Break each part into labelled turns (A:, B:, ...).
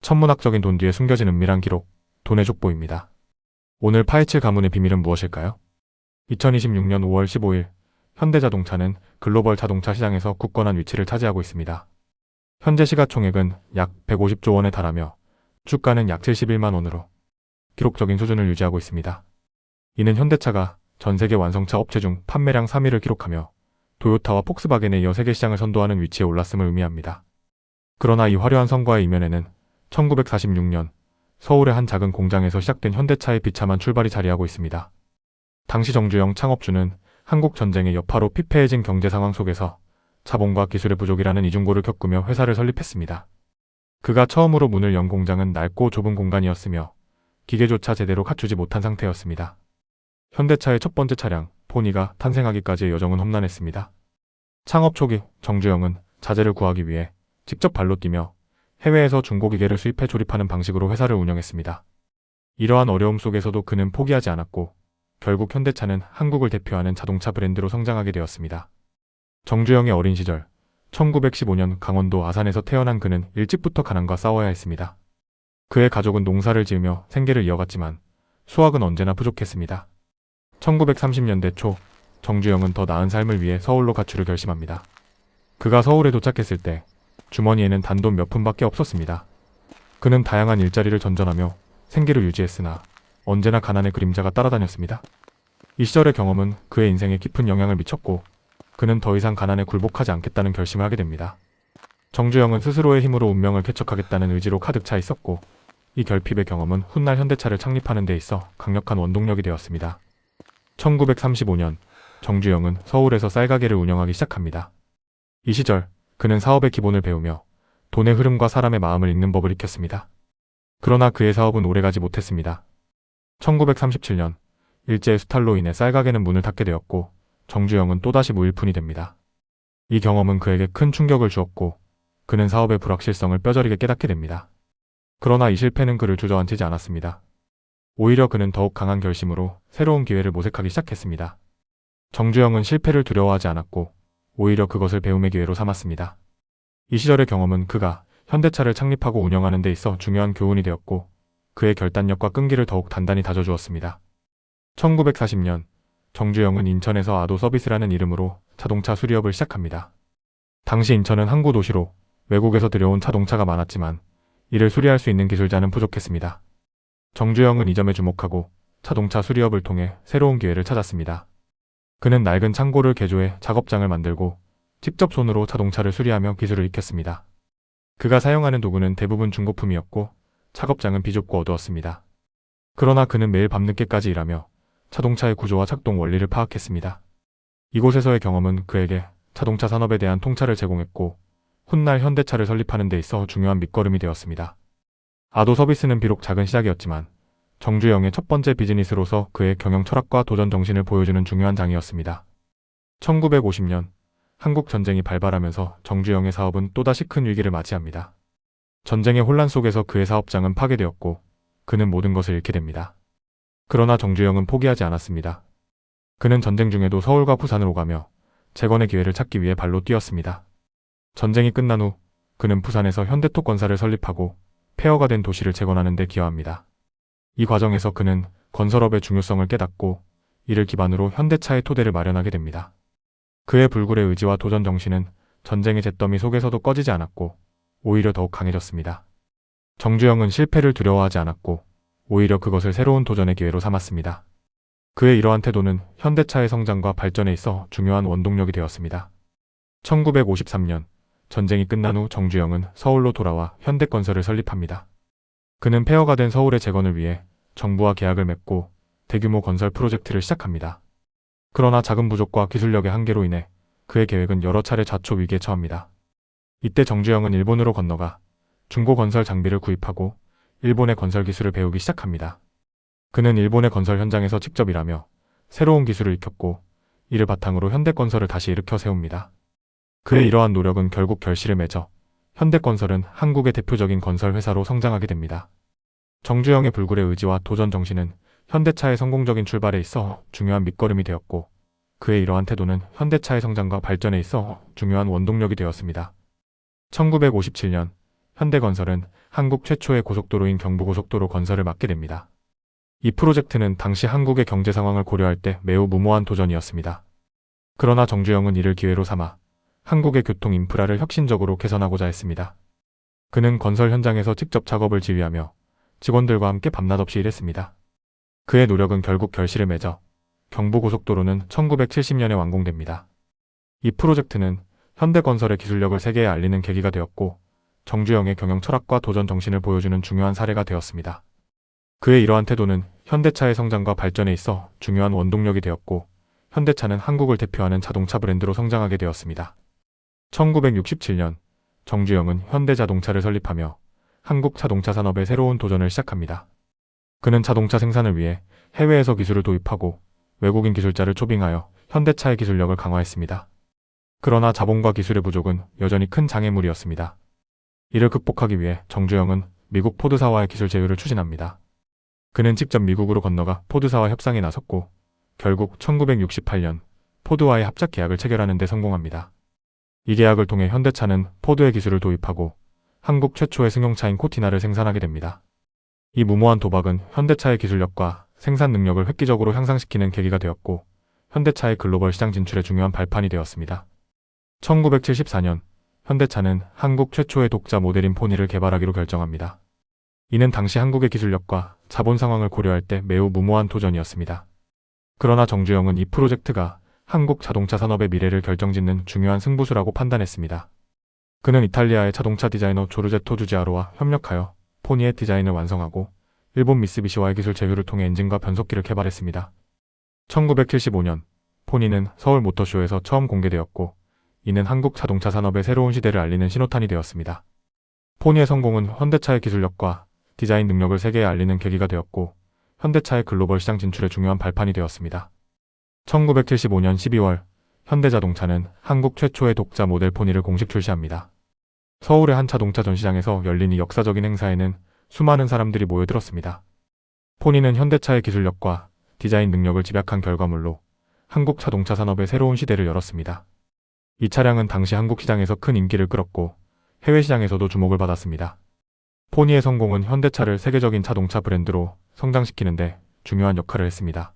A: 천문학적인 돈 뒤에 숨겨진 은밀한 기록, 돈의 족보입니다. 오늘 파헤칠 가문의 비밀은 무엇일까요? 2026년 5월 15일, 현대자동차는 글로벌 자동차 시장에서 굳건한 위치를 차지하고 있습니다. 현재 시가총액은 약 150조 원에 달하며 주가는 약 71만 원으로 기록적인 수준을 유지하고 있습니다. 이는 현대차가 전 세계 완성차 업체 중 판매량 3위를 기록하며 도요타와 폭스바겐에 이어 세계 시장을 선도하는 위치에 올랐음을 의미합니다. 그러나 이 화려한 성과의 이면에는 1946년 서울의 한 작은 공장에서 시작된 현대차의 비참한 출발이 자리하고 있습니다. 당시 정주영 창업주는 한국 전쟁의 여파로 피폐해진 경제 상황 속에서 자본과 기술의 부족이라는 이중고를 겪으며 회사를 설립했습니다. 그가 처음으로 문을 연 공장은 낡고 좁은 공간이었으며 기계조차 제대로 갖추지 못한 상태였습니다. 현대차의 첫 번째 차량, 포니가 탄생하기까지의 여정은 험난했습니다. 창업 초기 정주영은 자재를 구하기 위해 직접 발로 뛰며 해외에서 중고기계를 수입해 조립하는 방식으로 회사를 운영했습니다. 이러한 어려움 속에서도 그는 포기하지 않았고 결국 현대차는 한국을 대표하는 자동차 브랜드로 성장하게 되었습니다. 정주영의 어린 시절, 1915년 강원도 아산에서 태어난 그는 일찍부터 가난과 싸워야 했습니다. 그의 가족은 농사를 지으며 생계를 이어갔지만 수학은 언제나 부족했습니다. 1930년대 초, 정주영은 더 나은 삶을 위해 서울로 가출을 결심합니다. 그가 서울에 도착했을 때 주머니에는 단돈 몇 푼밖에 없었습니다. 그는 다양한 일자리를 전전하며 생계를 유지했으나 언제나 가난의 그림자가 따라다녔습니다. 이 시절의 경험은 그의 인생에 깊은 영향을 미쳤고 그는 더 이상 가난에 굴복하지 않겠다는 결심을 하게 됩니다. 정주영은 스스로의 힘으로 운명을 개척하겠다는 의지로 가득 차 있었고 이 결핍의 경험은 훗날 현대차를 창립하는 데 있어 강력한 원동력이 되었습니다. 1935년 정주영은 서울에서 쌀가게를 운영하기 시작합니다. 이 시절 그는 사업의 기본을 배우며 돈의 흐름과 사람의 마음을 읽는 법을 익혔습니다. 그러나 그의 사업은 오래가지 못했습니다. 1937년 일제의 수탈로 인해 쌀가게는 문을 닫게 되었고 정주영은 또다시 무일푼이 됩니다. 이 경험은 그에게 큰 충격을 주었고 그는 사업의 불확실성을 뼈저리게 깨닫게 됩니다. 그러나 이 실패는 그를 주저앉히지 않았습니다. 오히려 그는 더욱 강한 결심으로 새로운 기회를 모색하기 시작했습니다. 정주영은 실패를 두려워하지 않았고 오히려 그것을 배움의 기회로 삼았습니다. 이 시절의 경험은 그가 현대차를 창립하고 운영하는 데 있어 중요한 교훈이 되었고 그의 결단력과 끈기를 더욱 단단히 다져주었습니다. 1940년 정주영은 인천에서 아도 서비스라는 이름으로 자동차 수리업을 시작합니다. 당시 인천은 항구 도시로 외국에서 들여온 자동차가 많았지만 이를 수리할 수 있는 기술자는 부족했습니다. 정주영은 이 점에 주목하고 자동차 수리업을 통해 새로운 기회를 찾았습니다. 그는 낡은 창고를 개조해 작업장을 만들고 직접 손으로 자동차를 수리하며 기술을 익혔습니다. 그가 사용하는 도구는 대부분 중고품이었고 작업장은 비좁고 어두웠습니다. 그러나 그는 매일 밤늦게까지 일하며 자동차의 구조와 작동 원리를 파악했습니다. 이곳에서의 경험은 그에게 자동차 산업에 대한 통찰을 제공했고 훗날 현대차를 설립하는 데 있어 중요한 밑거름이 되었습니다. 아도 서비스는 비록 작은 시작이었지만 정주영의 첫 번째 비즈니스로서 그의 경영 철학과 도전 정신을 보여주는 중요한 장이었습니다. 1950년 한국 전쟁이 발발하면서 정주영의 사업은 또다시 큰 위기를 맞이합니다. 전쟁의 혼란 속에서 그의 사업장은 파괴되었고 그는 모든 것을 잃게 됩니다. 그러나 정주영은 포기하지 않았습니다. 그는 전쟁 중에도 서울과 부산을 오가며 재건의 기회를 찾기 위해 발로 뛰었습니다. 전쟁이 끝난 후 그는 부산에서 현대톡 건설을 설립하고 폐허가 된 도시를 재건하는 데 기여합니다. 이 과정에서 그는 건설업의 중요성을 깨닫고 이를 기반으로 현대차의 토대를 마련하게 됩니다. 그의 불굴의 의지와 도전 정신은 전쟁의 잿더미 속에서도 꺼지지 않았고 오히려 더욱 강해졌습니다. 정주영은 실패를 두려워하지 않았고 오히려 그것을 새로운 도전의 기회로 삼았습니다. 그의 이러한 태도는 현대차의 성장과 발전에 있어 중요한 원동력이 되었습니다. 1953년 전쟁이 끝난 후 정주영은 서울로 돌아와 현대건설을 설립합니다. 그는 폐허가 된 서울의 재건을 위해 정부와 계약을 맺고 대규모 건설 프로젝트를 시작합니다. 그러나 자금 부족과 기술력의 한계로 인해 그의 계획은 여러 차례 좌초 위기에 처합니다. 이때 정주영은 일본으로 건너가 중고 건설 장비를 구입하고 일본의 건설 기술을 배우기 시작합니다. 그는 일본의 건설 현장에서 직접 일하며 새로운 기술을 익혔고 이를 바탕으로 현대건설을 다시 일으켜 세웁니다. 그의 이러한 노력은 결국 결실을 맺어 현대건설은 한국의 대표적인 건설 회사로 성장하게 됩니다. 정주영의 불굴의 의지와 도전 정신은 현대차의 성공적인 출발에 있어 중요한 밑거름이 되었고 그의 이러한 태도는 현대차의 성장과 발전에 있어 중요한 원동력이 되었습니다. 1957년 현대건설은 한국 최초의 고속도로인 경부고속도로 건설을 맡게 됩니다. 이 프로젝트는 당시 한국의 경제 상황을 고려할 때 매우 무모한 도전이었습니다. 그러나 정주영은 이를 기회로 삼아 한국의 교통 인프라를 혁신적으로 개선하고자 했습니다. 그는 건설 현장에서 직접 작업을 지휘하며 직원들과 함께 밤낮 없이 일했습니다. 그의 노력은 결국 결실을 맺어 경부고속도로는 1970년에 완공됩니다. 이 프로젝트는 현대건설의 기술력을 세계에 알리는 계기가 되었고 정주영의 경영 철학과 도전 정신을 보여주는 중요한 사례가 되었습니다. 그의 이러한 태도는 현대차의 성장과 발전에 있어 중요한 원동력이 되었고 현대차는 한국을 대표하는 자동차 브랜드로 성장하게 되었습니다. 1967년 정주영은 현대자동차를 설립하며 한국 자동차 산업의 새로운 도전을 시작합니다. 그는 자동차 생산을 위해 해외에서 기술을 도입하고 외국인 기술자를 초빙하여 현대차의 기술력을 강화했습니다. 그러나 자본과 기술의 부족은 여전히 큰 장애물이었습니다. 이를 극복하기 위해 정주영은 미국 포드사와의 기술 제휴를 추진합니다. 그는 직접 미국으로 건너가 포드사와 협상에 나섰고 결국 1968년 포드와의 합작 계약을 체결하는 데 성공합니다. 이 계약을 통해 현대차는 포드의 기술을 도입하고 한국 최초의 승용차인 코티나를 생산하게 됩니다. 이 무모한 도박은 현대차의 기술력과 생산 능력을 획기적으로 향상시키는 계기가 되었고 현대차의 글로벌 시장 진출에 중요한 발판이 되었습니다. 1974년 현대차는 한국 최초의 독자 모델인 포니를 개발하기로 결정합니다. 이는 당시 한국의 기술력과 자본 상황을 고려할 때 매우 무모한 도전이었습니다. 그러나 정주영은 이 프로젝트가 한국 자동차 산업의 미래를 결정짓는 중요한 승부수라고 판단했습니다. 그는 이탈리아의 자동차 디자이너 조르제토 주지아로와 협력하여 포니의 디자인을 완성하고 일본 미쓰비시와의 기술 제휴를 통해 엔진과 변속기를 개발했습니다. 1975년 포니는 서울 모터쇼에서 처음 공개되었고 이는 한국 자동차 산업의 새로운 시대를 알리는 신호탄이 되었습니다. 포니의 성공은 현대차의 기술력과 디자인 능력을 세계에 알리는 계기가 되었고 현대차의 글로벌 시장 진출에 중요한 발판이 되었습니다. 1975년 12월 현대자동차는 한국 최초의 독자 모델 포니를 공식 출시합니다. 서울의 한 자동차 전시장에서 열린 이 역사적인 행사에는 수많은 사람들이 모여들었습니다. 포니는 현대차의 기술력과 디자인 능력을 집약한 결과물로 한국 자동차 산업의 새로운 시대를 열었습니다. 이 차량은 당시 한국 시장에서 큰 인기를 끌었고 해외 시장에서도 주목을 받았습니다. 포니의 성공은 현대차를 세계적인 자동차 브랜드로 성장시키는데 중요한 역할을 했습니다.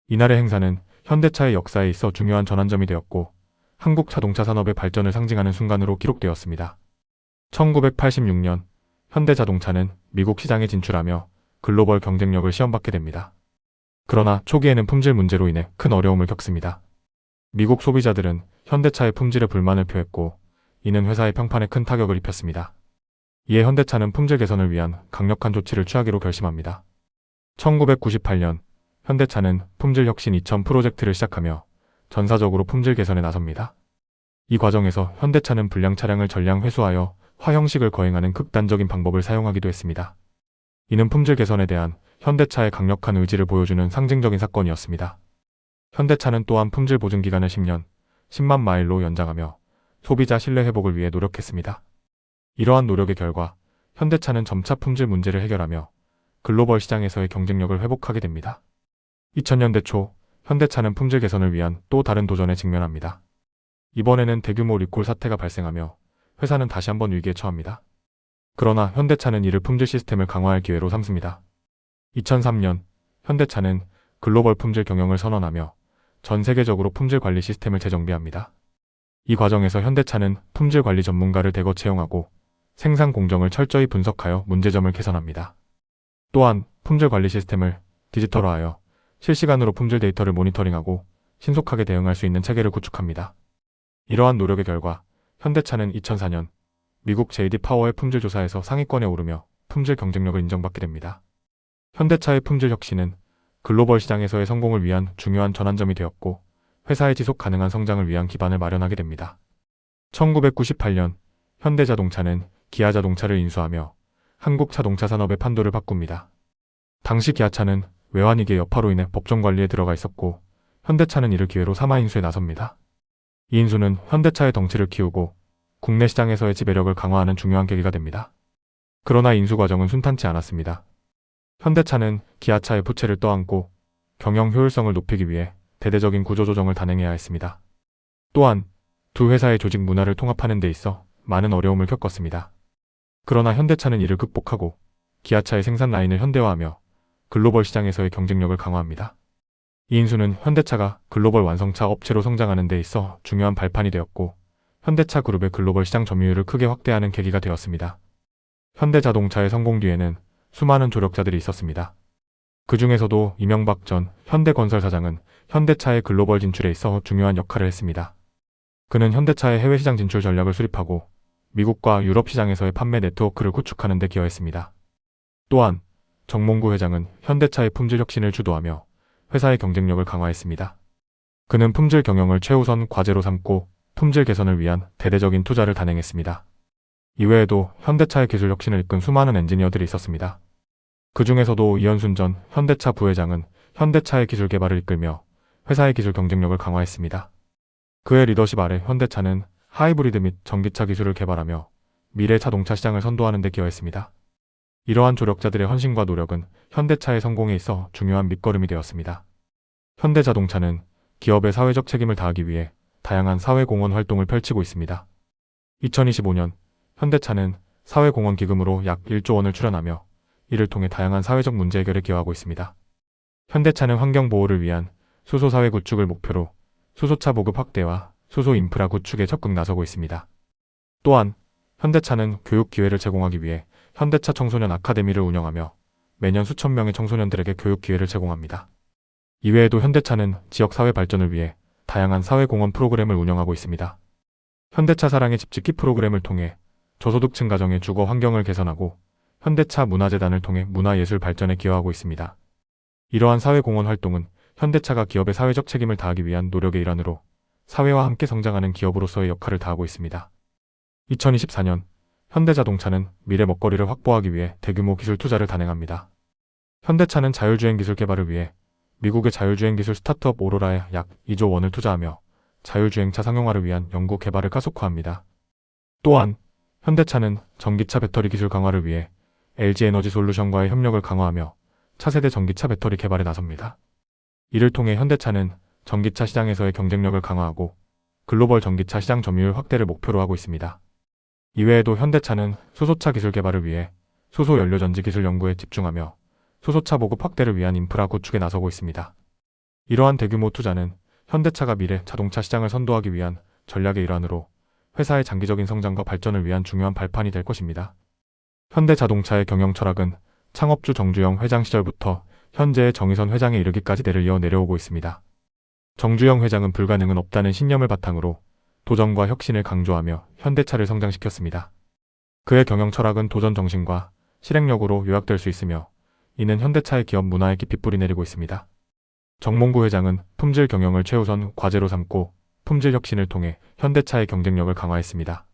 A: 이날의 행사는 현대차의 역사에 있어 중요한 전환점이 되었고 한국 자동차 산업의 발전을 상징하는 순간으로 기록되었습니다. 1986년 현대자동차는 미국 시장에 진출하며 글로벌 경쟁력을 시험받게 됩니다. 그러나 초기에는 품질 문제로 인해 큰 어려움을 겪습니다. 미국 소비자들은 현대차의 품질에 불만을 표했고 이는 회사의 평판에 큰 타격을 입혔습니다. 이에 현대차는 품질 개선을 위한 강력한 조치를 취하기로 결심합니다. 1998년 현대차는 품질 혁신 2000 프로젝트를 시작하며 전사적으로 품질 개선에 나섭니다. 이 과정에서 현대차는 불량 차량을 전량 회수하여 화형식을 거행하는 극단적인 방법을 사용하기도 했습니다. 이는 품질 개선에 대한 현대차의 강력한 의지를 보여주는 상징적인 사건이었습니다. 현대차는 또한 품질 보증 기간을 10년, 10만 마일로 연장하며 소비자 신뢰 회복을 위해 노력했습니다. 이러한 노력의 결과 현대차는 점차 품질 문제를 해결하며 글로벌 시장에서의 경쟁력을 회복하게 됩니다. 2000년대 초 현대차는 품질 개선을 위한 또 다른 도전에 직면합니다. 이번에는 대규모 리콜 사태가 발생하며 회사는 다시 한번 위기에 처합니다. 그러나 현대차는 이를 품질 시스템을 강화할 기회로 삼습니다. 2003년 현대차는 글로벌 품질 경영을 선언하며 전 세계적으로 품질 관리 시스템을 재정비합니다. 이 과정에서 현대차는 품질 관리 전문가를 대거 채용하고 생산 공정을 철저히 분석하여 문제점을 개선합니다. 또한 품질 관리 시스템을 디지털화하여 실시간으로 품질 데이터를 모니터링하고 신속하게 대응할 수 있는 체계를 구축합니다. 이러한 노력의 결과 현대차는 2004년 미국 JD 파워의 품질 조사에서 상위권에 오르며 품질 경쟁력을 인정받게 됩니다. 현대차의 품질 혁신은 글로벌 시장에서의 성공을 위한 중요한 전환점이 되었고 회사의 지속 가능한 성장을 위한 기반을 마련하게 됩니다. 1998년 현대자동차는 기아자동차를 인수하며 한국 자동차 산업의 판도를 바꿉니다. 당시 기아차는 외환위기의 여파로 인해 법정 관리에 들어가 있었고 현대차는 이를 기회로 사마 인수에 나섭니다. 이 인수는 현대차의 덩치를 키우고 국내 시장에서의 지배력을 강화하는 중요한 계기가 됩니다. 그러나 인수 과정은 순탄치 않았습니다. 현대차는 기아차의 부채를 떠안고 경영 효율성을 높이기 위해 대대적인 구조조정을 단행해야 했습니다. 또한 두 회사의 조직 문화를 통합하는 데 있어 많은 어려움을 겪었습니다. 그러나 현대차는 이를 극복하고 기아차의 생산 라인을 현대화하며 글로벌 시장에서의 경쟁력을 강화합니다. 이 인수는 현대차가 글로벌 완성차 업체로 성장하는 데 있어 중요한 발판이 되었고 현대차 그룹의 글로벌 시장 점유율을 크게 확대하는 계기가 되었습니다. 현대자동차의 성공 뒤에는 수많은 조력자들이 있었습니다. 그 중에서도 이명박 전 현대건설 사장은 현대차의 글로벌 진출에 있어 중요한 역할을 했습니다. 그는 현대차의 해외 시장 진출 전략을 수립하고 미국과 유럽 시장에서의 판매 네트워크를 구축하는 데 기여했습니다. 또한 정몽구 회장은 현대차의 품질 혁신을 주도하며 회사의 경쟁력을 강화했습니다. 그는 품질 경영을 최우선 과제로 삼고 품질 개선을 위한 대대적인 투자를 단행했습니다. 이외에도 현대차의 기술 혁신을 이끈 수많은 엔지니어들이 있었습니다. 그 중에서도 이현순 전 현대차 부회장은 현대차의 기술 개발을 이끌며 회사의 기술 경쟁력을 강화했습니다. 그의 리더십 아래 현대차는 하이브리드 및 전기차 기술을 개발하며 미래 자동차 시장을 선도하는 데 기여했습니다. 이러한 조력자들의 헌신과 노력은 현대차의 성공에 있어 중요한 밑거름이 되었습니다. 현대자동차는 기업의 사회적 책임을 다하기 위해 다양한 사회공헌 활동을 펼치고 있습니다. 2025년 현대차는 사회공헌 기금으로 약 1조 원을 출연하며 이를 통해 다양한 사회적 문제 해결에 기여하고 있습니다. 현대차는 환경보호를 위한 수소사회 구축을 목표로 수소차 보급 확대와 수소 인프라 구축에 적극 나서고 있습니다. 또한 현대차는 교육 기회를 제공하기 위해 현대차 청소년 아카데미를 운영하며 매년 수천 명의 청소년들에게 교육 기회를 제공합니다. 이외에도 현대차는 지역 사회 발전을 위해 다양한 사회공헌 프로그램을 운영하고 있습니다. 현대차 사랑의 집 짓기 프로그램을 통해 저소득층 가정의 주거 환경을 개선하고 현대차 문화재단을 통해 문화예술 발전에 기여하고 있습니다. 이러한 사회공헌 활동은 현대차가 기업의 사회적 책임을 다하기 위한 노력의 일환으로 사회와 함께 성장하는 기업으로서의 역할을 다하고 있습니다. 2024년 현대자동차는 미래 먹거리를 확보하기 위해 대규모 기술 투자를 단행합니다. 현대차는 자율주행 기술 개발을 위해 미국의 자율주행 기술 스타트업 오로라에 약 2조 원을 투자하며 자율주행차 상용화를 위한 연구 개발을 가속화합니다. 또한 현대차는 전기차 배터리 기술 강화를 위해 LG에너지솔루션과의 협력을 강화하며 차세대 전기차 배터리 개발에 나섭니다. 이를 통해 현대차는 전기차 시장에서의 경쟁력을 강화하고 글로벌 전기차 시장 점유율 확대를 목표로 하고 있습니다. 이외에도 현대차는 수소차 기술 개발을 위해 수소 연료전지 기술 연구에 집중하며 수소차 보급 확대를 위한 인프라 구축에 나서고 있습니다. 이러한 대규모 투자는 현대차가 미래 자동차 시장을 선도하기 위한 전략의 일환으로 회사의 장기적인 성장과 발전을 위한 중요한 발판이 될 것입니다. 현대자동차의 경영 철학은 창업주 정주영 회장 시절부터 현재의 정의선 회장에 이르기까지 대를 이어 내려오고 있습니다. 정주영 회장은 불가능은 없다는 신념을 바탕으로 도전과 혁신을 강조하며 현대차를 성장시켰습니다. 그의 경영 철학은 도전 정신과 실행력으로 요약될 수 있으며 이는 현대차의 기업 문화에 깊이 뿌리내리고 있습니다. 정몽구 회장은 품질 경영을 최우선 과제로 삼고 품질 혁신을 통해 현대차의 경쟁력을 강화했습니다.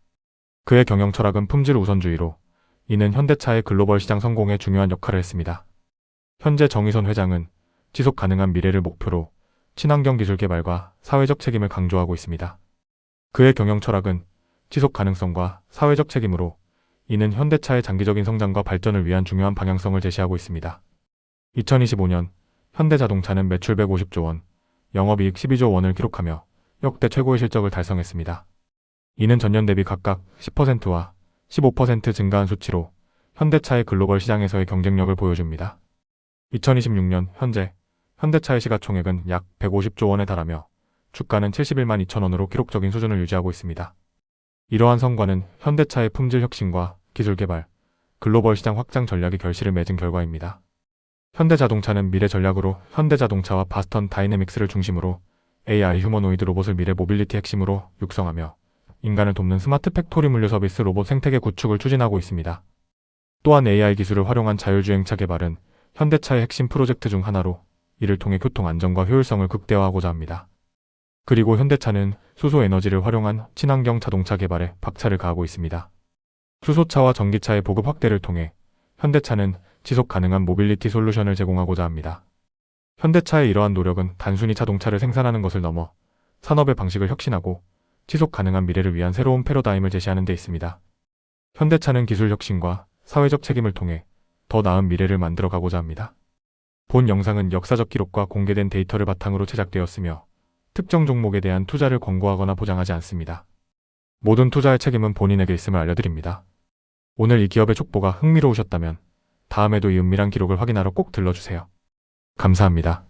A: 그의 경영 철학은 품질 우선주의로 이는 현대차의 글로벌 시장 성공에 중요한 역할을 했습니다. 현재 정의선 회장은 지속 가능한 미래를 목표로 친환경 기술 개발과 사회적 책임을 강조하고 있습니다. 그의 경영 철학은 지속 가능성과 사회적 책임으로 이는 현대차의 장기적인 성장과 발전을 위한 중요한 방향성을 제시하고 있습니다. 2025년 현대자동차는 매출 150조 원, 영업이익 12조 원을 기록하며 역대 최고의 실적을 달성했습니다. 이는 전년 대비 각각 10%와 15% 증가한 수치로 현대차의 글로벌 시장에서의 경쟁력을 보여줍니다. 2026년 현재 현대차의 시가총액은 약 150조 원에 달하며 주가는 71만 2천 원으로 기록적인 수준을 유지하고 있습니다. 이러한 성과는 현대차의 품질 혁신과 기술 개발, 글로벌 시장 확장 전략의 결실을 맺은 결과입니다. 현대자동차는 미래 전략으로 현대자동차와 바스턴 다이내믹스를 중심으로 AI 휴머노이드 로봇을 미래 모빌리티 핵심으로 육성하며 인간을 돕는 스마트 팩토리 물류 서비스 로봇 생태계 구축을 추진하고 있습니다. 또한 AI 기술을 활용한 자율주행차 개발은 현대차의 핵심 프로젝트 중 하나로 이를 통해 교통 안전과 효율성을 극대화하고자 합니다. 그리고 현대차는 수소 에너지를 활용한 친환경 자동차 개발에 박차를 가하고 있습니다. 수소차와 전기차의 보급 확대를 통해 현대차는 지속 가능한 모빌리티 솔루션을 제공하고자 합니다. 현대차의 이러한 노력은 단순히 자동차를 생산하는 것을 넘어 산업의 방식을 혁신하고 지속 가능한 미래를 위한 새로운 패러다임을 제시하는 데 있습니다. 현대차는 기술 혁신과 사회적 책임을 통해 더 나은 미래를 만들어 가고자 합니다. 본 영상은 역사적 기록과 공개된 데이터를 바탕으로 제작되었으며 특정 종목에 대한 투자를 권고하거나 보장하지 않습니다. 모든 투자의 책임은 본인에게 있음을 알려드립니다. 오늘 이 기업의 족보가 흥미로우셨다면 다음에도 이 은밀한 기록을 확인하러 꼭 들러주세요. 감사합니다.